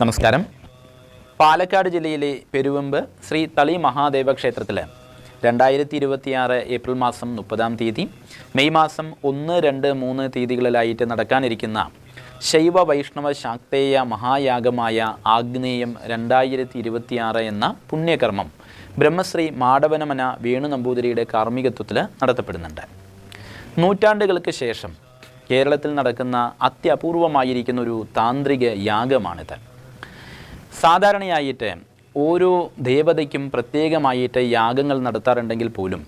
നമസ്കാരം. പാലക്കാട് ജില്ലയിലെ പെരുവമ്പ് ശ്രീ തളി മഹാദേവ ക്ഷേത്രത്തിൽ 2026 ഏപ്രിൽ മാസം 30-ാം തീയതി, മെയ് മാസം 1, 2, 3 തീയതികളിലായിട്ട് നടക്കാനിരിക്കുന്ന ശൈവ വൈഷ്ണവ ശാക്തേയ മഹായാഗമായ ആഗ്നേയം 2026 എന്ന പുണ്യകർമ്മം ബ്രഹ്മശ്രീ മാടവനമന വേണു നമ്പൂതിരിയുടെ കാർമ്മികത്വത്തിൽ നടത്തപ്പെടുന്നുണ്ട്. നൂറ്റാണ്ടുകൾക്ക് ശേഷം കേരളത്തിൽ നടക്കുന്ന അത്യപൂർവമായിരിക്കുന്ന ഒരു താന്ത്രിക യാഗമാണിത്. സാധാരണയായിട്ട് ഓരോ ദേവതയ്ക്കും പ്രത്യേകമായിട്ട് യാഗങ്ങൾ നടത്താറുണ്ടെങ്കിൽ പോലും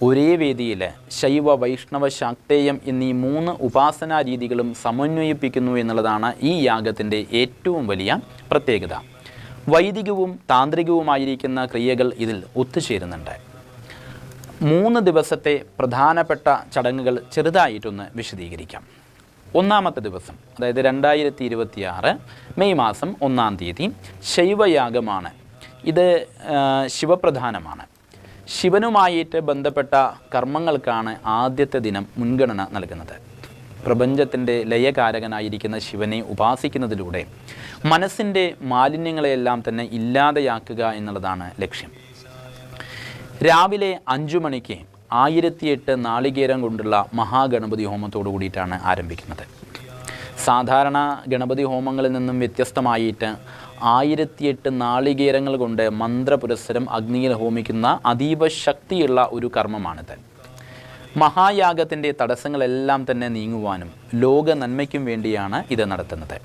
ഒരേ വേദിയിൽ ശൈവ വൈഷ്ണവ ശാക്തേയം എന്നീ 3 ഉപാസനാ രീതികളും സമന്വയിപ്പിക്കുന്നു എന്നുള്ളതാണ് ഈ യാഗത്തിൻ്റെ ഏറ്റവും വലിയ പ്രത്യേകത. വൈദികവും താന്ത്രികവുമായിരിക്കുന്ന ക്രിയകൾ ഇതിൽ ഒത്തുചേരുന്നുണ്ട്. 3 ദിവസത്തെ പ്രധാനപ്പെട്ട ചടങ്ങുകൾ ചെറുതായിട്ടൊന്ന് വിശദീകരിക്കാം. ഒന്നാമത്തെ ദിവസം, അതായത് 2026 മെയ് മാസം 1-ാം തീയതി ശൈവയാഗമാണ്. ഇത് ശിവപ്രധാനമാണ്. ശിവനുമായിട്ട് ബന്ധപ്പെട്ട കർമ്മങ്ങൾക്കാണ് ആദ്യത്തെ ദിനം മുൻഗണന നൽകുന്നത്. പ്രപഞ്ചത്തിൻ്റെ ലയകാരകനായിരിക്കുന്ന ശിവനെ ഉപാസിക്കുന്നതിലൂടെ മനസ്സിൻ്റെ മാലിന്യങ്ങളെയെല്ലാം തന്നെ ഇല്ലാതെയാക്കുക എന്നുള്ളതാണ് ലക്ഷ്യം. രാവിലെ 5 മണിക്ക് 1008 നാളികേരം കൊണ്ടുള്ള മഹാഗണപതി ഹോമത്തോടു കൂടിയിട്ടാണ് ആരംഭിക്കുന്നത്. സാധാരണ ഗണപതി ഹോമങ്ങളിൽ നിന്നും വ്യത്യസ്തമായിട്ട് 1008 നാളികേരങ്ങൾ കൊണ്ട് മന്ത്രപുരസ്സരം അഗ്നിയിൽ ഹോമിക്കുന്ന അതീവ ശക്തിയുള്ള ഒരു കർമ്മമാണിത്. മഹായാഗത്തിൻ്റെ തടസ്സങ്ങളെല്ലാം തന്നെ നീങ്ങുവാനും ലോക നന്മയ്ക്കും വേണ്ടിയാണ് ഇത് നടത്തുന്നത്.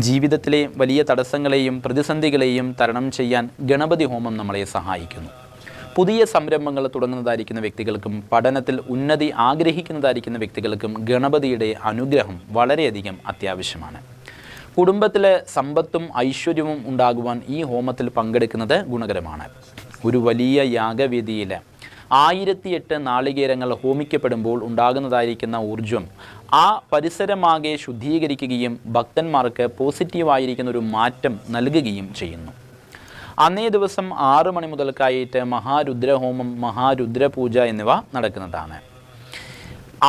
ജീവിതത്തിലെ വലിയ തടസ്സങ്ങളെയും പ്രതിസന്ധികളെയും തരണം ചെയ്യാൻ ഗണപതി ഹോമം നമ്മളെ സഹായിക്കുന്നു. പുതിയ സംരംഭങ്ങൾ തുടങ്ങുന്നതായിരിക്കുന്ന വ്യക്തികൾക്കും പഠനത്തിൽ ഉന്നതി ആഗ്രഹിക്കുന്നതായിരിക്കുന്ന വ്യക്തികൾക്കും ഗണപതിയുടെ അനുഗ്രഹം വളരെയധികം അത്യാവശ്യമാണ്. കുടുംബത്തിലെ സമ്പത്തും ഐശ്വര്യവും ഉണ്ടാകുവാൻ ഈ ഹോമത്തിൽ പങ്കെടുക്കുന്നത് ഗുണകരമാണ്. ഒരു വലിയ യാഗവേദിയിൽ 1008 നാളികേരങ്ങൾ ഹോമിക്കപ്പെടുമ്പോൾ ഉണ്ടാകുന്നതായിരിക്കുന്ന ഊർജ്ജം ആ പരിസരമാകെ ശുദ്ധീകരിക്കുകയും ഭക്തന്മാർക്ക് പോസിറ്റീവായിരിക്കുന്ന ഒരു മാറ്റം നൽകുകയും ചെയ്യുന്നു. അന്നേ ദിവസം 6 മണി മുതൽക്കായിട്ട് മഹാരുദ്രഹോമം, മഹാരുദ്രപൂജ എന്നിവ നടക്കുന്നതാണ്.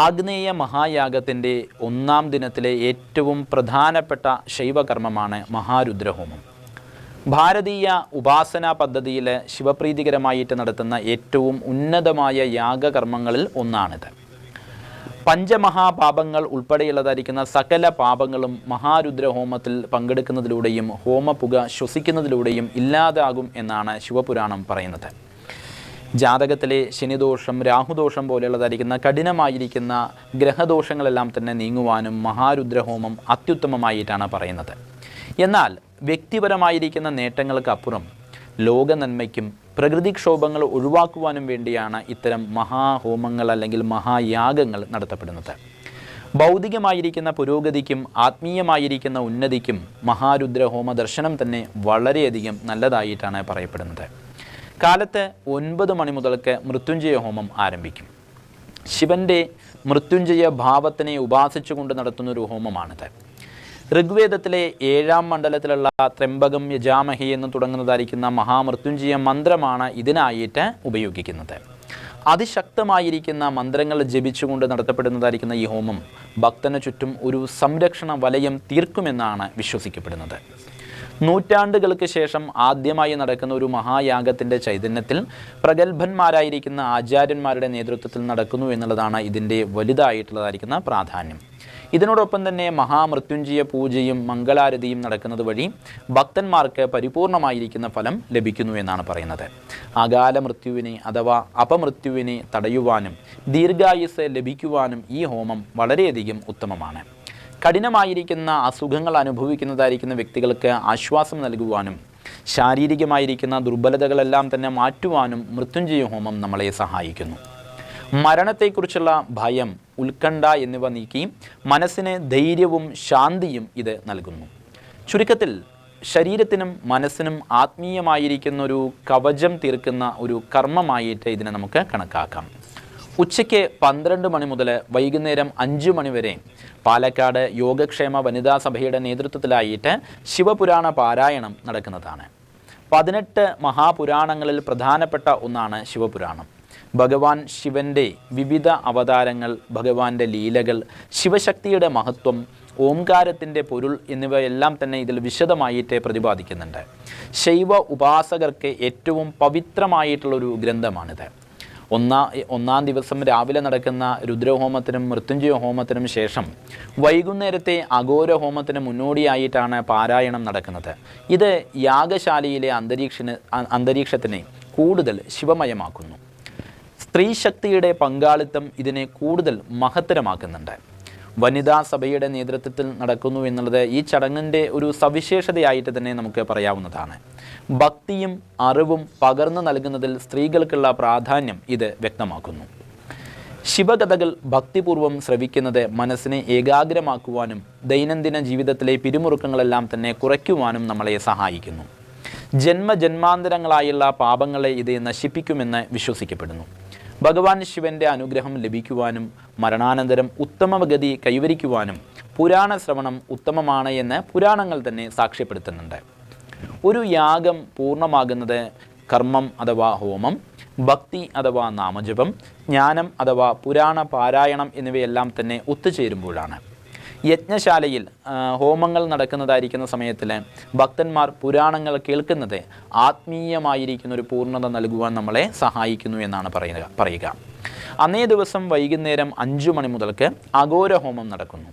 ആഗ്നേയ മഹായാഗത്തിൻ്റെ 1-ാം ദിനത്തിലെ ഏറ്റവും പ്രധാനപ്പെട്ട ശൈവകർമ്മമാണ് മഹാരുദ്രഹോമം. ഭാരതീയ ഉപാസനാ പദ്ധതിയിൽ ശിവപ്രീതികരമായിട്ട് നടത്തുന്ന ഏറ്റവും ഉന്നതമായ യാഗകർമ്മങ്ങളിൽ ഒന്നാണിത്. പഞ്ചമഹാപാപങ്ങൾ ഉൾപ്പെടെയുള്ളതായിരിക്കുന്ന സകല പാപങ്ങളും മഹാരുദ്രഹോമത്തിൽ പങ്കെടുക്കുന്നതിലൂടെയും ഹോമപുക ശ്വസിക്കുന്നതിലൂടെയും ഇല്ലാതാകും എന്നാണ് ശിവപുരാണം പറയുന്നത്. ജാതകത്തിലെ ശനിദോഷം, രാഹുദോഷം പോലെയുള്ളതായിരിക്കുന്ന കഠിനമായിരിക്കുന്ന ഗ്രഹദോഷങ്ങളെല്ലാം തന്നെ നീങ്ങുവാനും മഹാരുദ്രഹോമം അത്യുത്തമമായിട്ടാണ് പറയുന്നത്. എന്നാൽ വ്യക്തിപരമായിരിക്കുന്ന നേട്ടങ്ങൾക്കപ്പുറം ലോക നന്മയ്ക്കും പ്രകൃതിക്ഷോഭങ്ങൾ ഒഴിവാക്കുവാനും വേണ്ടിയാണ് ഇത്തരം മഹാഹോമങ്ങൾ അല്ലെങ്കിൽ മഹായാഗങ്ങൾ നടത്തപ്പെടുന്നത്. ഭൗതികമായിരിക്കുന്ന പുരോഗതിക്കും ആത്മീയമായിരിക്കുന്ന ഉന്നതിക്കും മഹാരുദ്രഹോമ ദർശനം തന്നെ വളരെയധികം നല്ലതായിട്ടാണ് പറയപ്പെടുന്നത്. കാലത്ത് 9 മണി മുതൽക്ക് മൃത്യുഞ്ജയ ഹോമം ആരംഭിക്കും. ശിവൻ്റെ മൃത്യുഞ്ജയ ഭാവത്തിനെ ഉപാസിച്ചുകൊണ്ട് നടത്തുന്നൊരു ഹോമമാണിത്. ഋഗ്വേദത്തിലെ 7-ാം മണ്ഡലത്തിലുള്ള ത്രംബകം യജാമഹി എന്ന് തുടങ്ങുന്നതായിരിക്കുന്ന മഹാമൃത്യുഞ്ജയ മന്ത്രമാണ് ഇതിനായിട്ട് ഉപയോഗിക്കുന്നത്. അതിശക്തമായിരിക്കുന്ന മന്ത്രങ്ങൾ ജപിച്ചുകൊണ്ട് നടത്തപ്പെടുന്നതായിരിക്കുന്ന ഈ ഹോമം ഭക്തന് ചുറ്റും ഒരു സംരക്ഷണ വലയം തീർക്കുമെന്നാണ് വിശ്വസിക്കപ്പെടുന്നത്. നൂറ്റാണ്ടുകൾക്ക് ശേഷം ആദ്യമായി നടക്കുന്ന ഒരു മഹായാഗത്തിൻ്റെ ചൈതന്യത്തിൽ പ്രഗത്ഭന്മാരായിരിക്കുന്ന ആചാര്യന്മാരുടെ നേതൃത്വത്തിൽ നടക്കുന്നു എന്നുള്ളതാണ് ഇതിൻ്റെ വലുതായിട്ടുള്ളതായിരിക്കുന്ന പ്രാധാന്യം. ഇതിനോടൊപ്പം തന്നെ മഹാമൃത്യുഞ്ജയ പൂജയും മംഗളാരതിയും നടക്കുന്നത് വഴി ഭക്തന്മാർക്ക് പരിപൂർണമായിരിക്കുന്ന ഫലം ലഭിക്കുന്നു എന്നാണ് പറയുന്നത്. അകാല മൃത്യുവിനെ അഥവാ അപമൃത്യുവിനെ തടയുവാനും ദീർഘായുസ് ലഭിക്കുവാനും ഈ ഹോമം വളരെയധികം ഉത്തമമാണ്. കഠിനമായിരിക്കുന്ന അസുഖങ്ങൾ അനുഭവിക്കുന്നതായിരിക്കുന്ന വ്യക്തികൾക്ക് ആശ്വാസം നൽകുവാനും ശാരീരികമായിരിക്കുന്ന ദുർബലതകളെല്ലാം തന്നെ മാറ്റുവാനും മൃത്യുഞ്ജയ ഹോമം നമ്മളെ സഹായിക്കുന്നു. മരണത്തെക്കുറിച്ചുള്ള ഭയം, ഉത്കണ്ഠ എന്നിവ നീക്കി മനസ്സിന് ധൈര്യവും ശാന്തിയും ഇത് നൽകുന്നു. ചുരുക്കത്തിൽ ശരീരത്തിനും മനസ്സിനും ആത്മീയമായിരിക്കുന്ന ഒരു കവചം തീർക്കുന്ന ഒരു കർമ്മമായിട്ട് ഇതിനെ നമുക്ക് കണക്കാക്കാം. ഉച്ചയ്ക്ക് 12 മണി മുതൽ വൈകുന്നേരം 5 മണി വരെ പാലക്കാട് യോഗക്ഷേമ വനിതാ സഭയുടെ നേതൃത്വത്തിലായിട്ട് ശിവപുരാണ പാരായണം നടക്കുന്നതാണ്. 18 മഹാപുരാണങ്ങളിൽ പ്രധാനപ്പെട്ട ഒന്നാണ് ശിവപുരാണം. ഭഗവാൻ ശിവൻ്റെ വിവിധ അവതാരങ്ങൾ, ഭഗവാന്റെ ലീലകൾ, ശിവശക്തിയുടെ മഹത്വം, ഓംകാരത്തിൻ്റെ പൊരുൾ എന്നിവയെല്ലാം തന്നെ ഇതിൽ വിശദമായിട്ട് പ്രതിപാദിക്കുന്നുണ്ട്. ശൈവ ഉപാസകർക്ക് ഏറ്റവും പവിത്രമായിട്ടുള്ളൊരു ഗ്രന്ഥമാണിത്. ഒന്നാം ദിവസം രാവിലെ നടക്കുന്ന രുദ്രഹോമത്തിനും മൃത്യുഞ്ജയ ഹോമത്തിനും ശേഷം വൈകുന്നേരത്തെ അഘോര ഹോമത്തിന് മുന്നോടിയായിട്ടാണ് പാരായണം നടക്കുന്നത്. ഇത് യാഗശാലയിലെ അന്തരീക്ഷത്തിനെ കൂടുതൽ ശിവമയമാക്കുന്നു. സ്ത്രീശക്തിയുടെ പങ്കാളിത്തം ഇതിനെ കൂടുതൽ മഹത്തരമാക്കുന്നുണ്ട്. വനിതാ സഭയുടെ നേതൃത്വത്തിൽ നടക്കുന്നു എന്നുള്ളത് ഈ ചടങ്ങിൻ്റെ ഒരു സവിശേഷതയായിട്ട് തന്നെ നമുക്ക് പറയാവുന്നതാണ്. ഭക്തിയും അറിവും പകർന്നു നൽകുന്നതിൽ സ്ത്രീകൾക്കുള്ള പ്രാധാന്യം ഇത് വ്യക്തമാക്കുന്നു. ശിവകഥകൾ ഭക്തിപൂർവം ശ്രവിക്കുന്നത് മനസ്സിനെ ഏകാഗ്രമാക്കുവാനും ദൈനംദിന ജീവിതത്തിലെ പിരിമുറുക്കങ്ങളെല്ലാം തന്നെ കുറയ്ക്കുവാനും നമ്മളെ സഹായിക്കുന്നു. ജന്മജന്മാന്തരങ്ങളായുള്ള പാപങ്ങളെ ഇത് നശിപ്പിക്കുമെന്ന് വിശ്വസിക്കപ്പെടുന്നു. ഭഗവാൻ ശിവൻ്റെ അനുഗ്രഹം ലഭിക്കുവാനും മരണാനന്തരം ഉത്തമഗതി കൈവരിക്കുവാനും പുരാണ ശ്രവണം ഉത്തമമാണ് എന്ന് പുരാണങ്ങൾ തന്നെ സാക്ഷ്യപ്പെടുത്തുന്നുണ്ട്. ഒരു യാഗം പൂർണ്ണമാകുന്നത് കർമ്മം അഥവാ ഹോമം, ഭക്തി അഥവാ നാമജപം, ജ്ഞാനം അഥവാ പുരാണ പാരായണം എന്നിവയെല്ലാം തന്നെ ഒത്തുചേരുമ്പോഴാണ്. യജ്ഞശാലയിൽ ഹോമങ്ങൾ നടക്കുന്നതായിരിക്കുന്ന സമയത്തിൽ ഭക്തന്മാർ പുരാണങ്ങൾ കേൾക്കുന്നത് ആത്മീയമായിരിക്കുന്ന ഒരു പൂർണ്ണത നൽകുവാൻ നമ്മളെ സഹായിക്കുന്നു എന്നാണ് പറയുക. അന്നേ ദിവസം വൈകുന്നേരം 5 മണി മുതൽക്ക് അഘോര ഹോമം നടക്കുന്നു.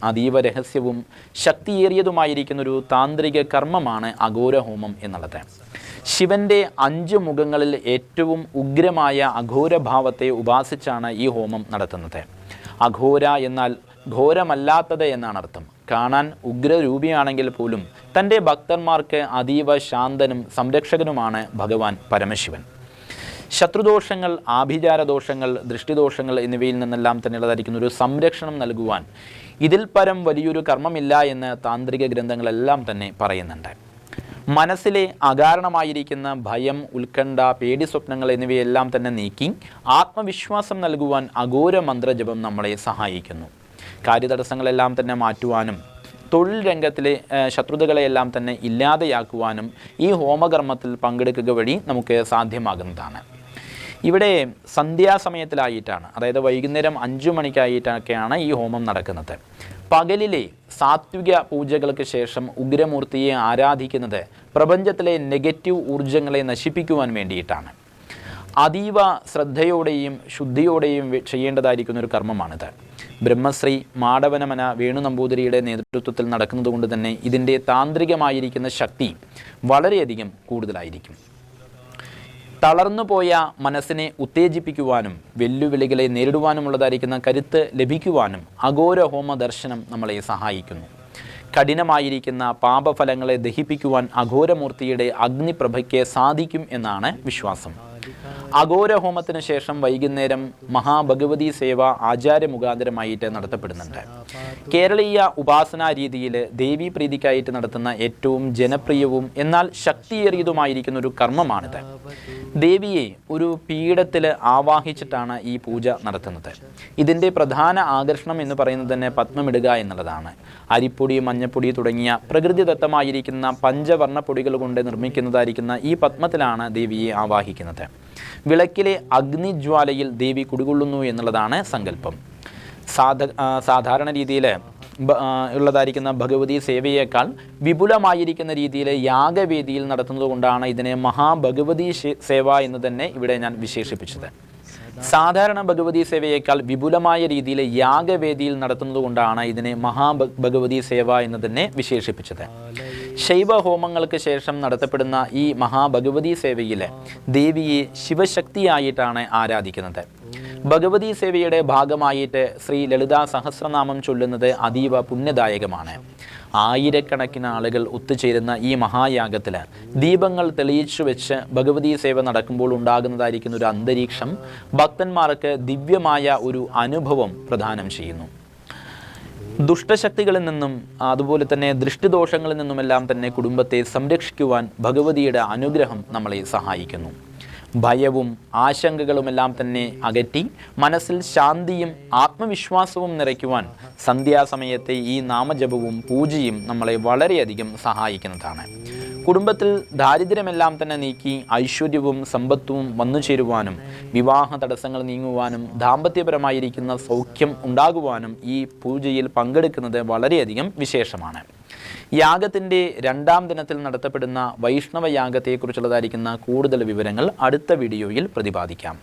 അതീവ രഹസ്യവും ശക്തിയേറിയതുമായിരിക്കുന്നൊരു താന്ത്രിക കർമ്മമാണ് അഘോര ഹോമം എന്നുള്ളത്. ശിവൻ്റെ 5 മുഖങ്ങളിൽ ഏറ്റവും ഉഗ്രമായ അഘോരഭാവത്തെ ഉപാസിച്ചാണ് ഈ ഹോമം നടത്തുന്നത്. അഘോര എന്നാൽ ഘോരമല്ലാത്തത് എന്നാണ് അർത്ഥം. കാണാൻ ഉഗ്രരൂപിയാണെങ്കിൽ പോലും തൻ്റെ ഭക്തന്മാർക്ക് അതീവ ശാന്തനും സംരക്ഷകനുമാണ് ഭഗവാൻ പരമശിവൻ. ശത്രുദോഷങ്ങൾ, ആഭിചാരദോഷങ്ങൾ, ദൃഷ്ടിദോഷങ്ങൾ എന്നിവയിൽ നിന്നെല്ലാം തന്നെയുള്ളതായിരിക്കുന്ന ഒരു സംരക്ഷണം നൽകുവാൻ ഇതിൽ പരം വലിയൊരു കർമ്മമില്ല എന്ന് താന്ത്രിക ഗ്രന്ഥങ്ങളെല്ലാം തന്നെ പറയുന്നുണ്ട്. മനസ്സിലെ അകാരണമായിരിക്കുന്ന ഭയം, ഉത്കണ്ഠ, പേടി സ്വപ്നങ്ങൾ എന്നിവയെല്ലാം തന്നെ നീക്കി ആത്മവിശ്വാസം നൽകുവാൻ അഘോര മന്ത്രജപം നമ്മളെ സഹായിക്കുന്നു. കാര്യതടസ്സങ്ങളെല്ലാം തന്നെ മാറ്റുവാനും തൊഴിൽ രംഗത്തിലെ ശത്രുതകളെയെല്ലാം തന്നെ ഇല്ലാതെയാക്കുവാനും ഈ ഹോമകർമ്മത്തിൽ പങ്കെടുക്കുക വഴി നമുക്ക് സാധ്യമാകുന്നതാണ്. ഇവിടെ സന്ധ്യാസമയത്തിലായിട്ടാണ്, അതായത് വൈകുന്നേരം 5 മണിക്കായിട്ടൊക്കെയാണ് ഈ ഹോമം നടക്കുന്നത്. പകലിലെ സാത്വിക പൂജകൾക്ക് ശേഷം ഉഗ്രമൂർത്തിയെ ആരാധിക്കുന്നത് പ്രപഞ്ചത്തിലെ നെഗറ്റീവ് ഊർജങ്ങളെ നശിപ്പിക്കുവാൻ വേണ്ടിയിട്ടാണ്. അതീവ ശ്രദ്ധയോടെയും ശുദ്ധിയോടെയും ചെയ്യേണ്ടതായിരിക്കുന്ന ഒരു കർമ്മമാണിത്. ബ്രഹ്മശ്രീ മാടവനമന വേണു നമ്പൂതിരിയുടെ നേതൃത്വത്തിൽ നടക്കുന്നതുകൊണ്ട് തന്നെ ഇതിൻ്റെ താന്ത്രികമായിരിക്കുന്ന ശക്തി വളരെയധികം കൂടുതലായിരിക്കും. തളർന്നുപോയ മനസ്സിനെ ഉത്തേജിപ്പിക്കുവാനും വെല്ലുവിളികളെ നേരിടുവാനുമുള്ളതായിരിക്കുന്ന കരുത്ത് ലഭിക്കുവാനും അഘോര ഹോമ ദർശനം നമ്മളെ സഹായിക്കുന്നു. കഠിനമായിരിക്കുന്ന പാപഫലങ്ങളെ ദഹിപ്പിക്കുവാൻ അഘോരമൂർത്തിയുടെ അഗ്നിപ്രഭയ്ക്ക് സാധിക്കും എന്നാണ് വിശ്വാസം. അഘോര ഹോമത്തിന് ശേഷം വൈകുന്നേരം മഹാഭഗവതി സേവ ആചാര്യമുഖാന്തരമായിട്ട് നടത്തപ്പെടുന്നുണ്ട്. കേരളീയ ഉപാസനാ രീതിയിൽ ദേവീ പ്രീതിക്കായിട്ട് നടത്തുന്ന ഏറ്റവും ജനപ്രിയവും എന്നാൽ ശക്തിയേറിയതുമായിരിക്കുന്ന ഒരു കർമ്മമാണിത്. ദേവിയെ ഒരു പീഠത്തിൽ ആവാഹിച്ചിട്ടാണ് ഈ പൂജ നടത്തുന്നത്. ഇതിൻ്റെ പ്രധാന ആകർഷണം എന്ന് പറയുന്നത് തന്നെ പത്മമിടുക എന്നുള്ളതാണ്. അരിപ്പൊടി, മഞ്ഞപ്പൊടി തുടങ്ങിയ പ്രകൃതിദത്തമായിരിക്കുന്ന പഞ്ചവർണ്ണപ്പൊടികൾ കൊണ്ട് നിർമ്മിക്കുന്നതായിരിക്കുന്ന ഈ പത്മത്തിലാണ് ദേവിയെ ആവാഹിക്കുന്നത്. വിളക്കിലെ അഗ്നിജ്വാലയിൽ ദേവി കുടികൊള്ളുന്നു എന്നുള്ളതാണ് സങ്കല്പം. സാധാരണ രീതിയിൽ ഉള്ളതായിരിക്കുന്ന ഭഗവതി സേവയേക്കാൾ വിപുലമായിരിക്കുന്ന രീതിയിൽ യാഗവേദിയിൽ നടത്തുന്നത് കൊണ്ടാണ് ഇതിനെ മഹാഭഗവതി സേവ എന്ന് തന്നെ ഇവിടെ ഞാൻ വിശേഷിപ്പിച്ചത്. സാധാരണ ഭഗവതി സേവയേക്കാൾ വിപുലമായ രീതിയിൽ യാഗവേദിയിൽ നടത്തുന്നത് കൊണ്ടാണ് ഇതിനെ മഹാഭഗവതി സേവ എന്ന് തന്നെ വിശേഷിപ്പിച്ചത്. ശൈവഹോമങ്ങൾക്ക് ശേഷം നടത്തപ്പെടുന്ന ഈ മഹാഭഗവതി സേവയിൽ ദേവിയെ ശിവശക്തിയായിട്ടാണ് ആരാധിക്കുന്നത്. ഭഗവതി സേവയുടെ ഭാഗമായിട്ട് ശ്രീ ലളിതാ സഹസ്രനാമം ചൊല്ലുന്നത് അതീവ പുണ്യദായകമാണ്. ആയിരക്കണക്കിന് ആളുകൾ ഒത്തുചേരുന്ന ഈ മഹായാഗത്തിൽ ദീപങ്ങൾ തെളിയിച്ചു വെച്ച് ഭഗവതി സേവ നടക്കുമ്പോൾ ഉണ്ടാകുന്നതായിരിക്കുന്ന ഒരു അന്തരീക്ഷം ഭക്തന്മാർക്ക് ദിവ്യമായ ഒരു അനുഭവം പ്രദാനം ചെയ്യുന്നു. ദുഷ്ടശക്തികളിൽ നിന്നും അതുപോലെ തന്നെ ദൃഷ്ടിദോഷങ്ങളിൽ നിന്നുമെല്ലാം തന്നെ കുടുംബത്തെ സംരക്ഷിക്കുവാൻ ഭഗവതിയുടെ അനുഗ്രഹം നമ്മളെ സഹായിക്കുന്നു. ഭയവും ആശങ്കകളുമെല്ലാം തന്നെ അകറ്റി മനസ്സിൽ ശാന്തിയും ആത്മവിശ്വാസവും നിറയ്ക്കുവാൻ സന്ധ്യാസമയത്തെ ഈ നാമജപവും പൂജയും നമ്മളെ വളരെയധികം സഹായിക്കുന്നതാണ്. കുടുംബത്തിൽ ദാരിദ്ര്യമെല്ലാം തന്നെ നീക്കി ഐശ്വര്യവും സമ്പത്തും വന്നു ചേരുവാനും വിവാഹ തടസ്സങ്ങൾ നീങ്ങുവാനും ദാമ്പത്യപരമായിരിക്കുന്ന സൗഖ്യം ഉണ്ടാകുവാനും ഈ പൂജയിൽ പങ്കെടുക്കുന്നത് വളരെയധികം വിശേഷമാണ്. യാഗത്തിൻ്റെ 2ാം ദിനത്തിൽ നടത്തപ്പെടുന്ന വൈഷ്ണവ യാഗത്തെക്കുറിച്ചുള്ളതായിരിക്കുന്ന കൂടുതൽ വിവരങ്ങൾ അടുത്ത വീഡിയോയിൽ പ്രതിപാദിക്കാം.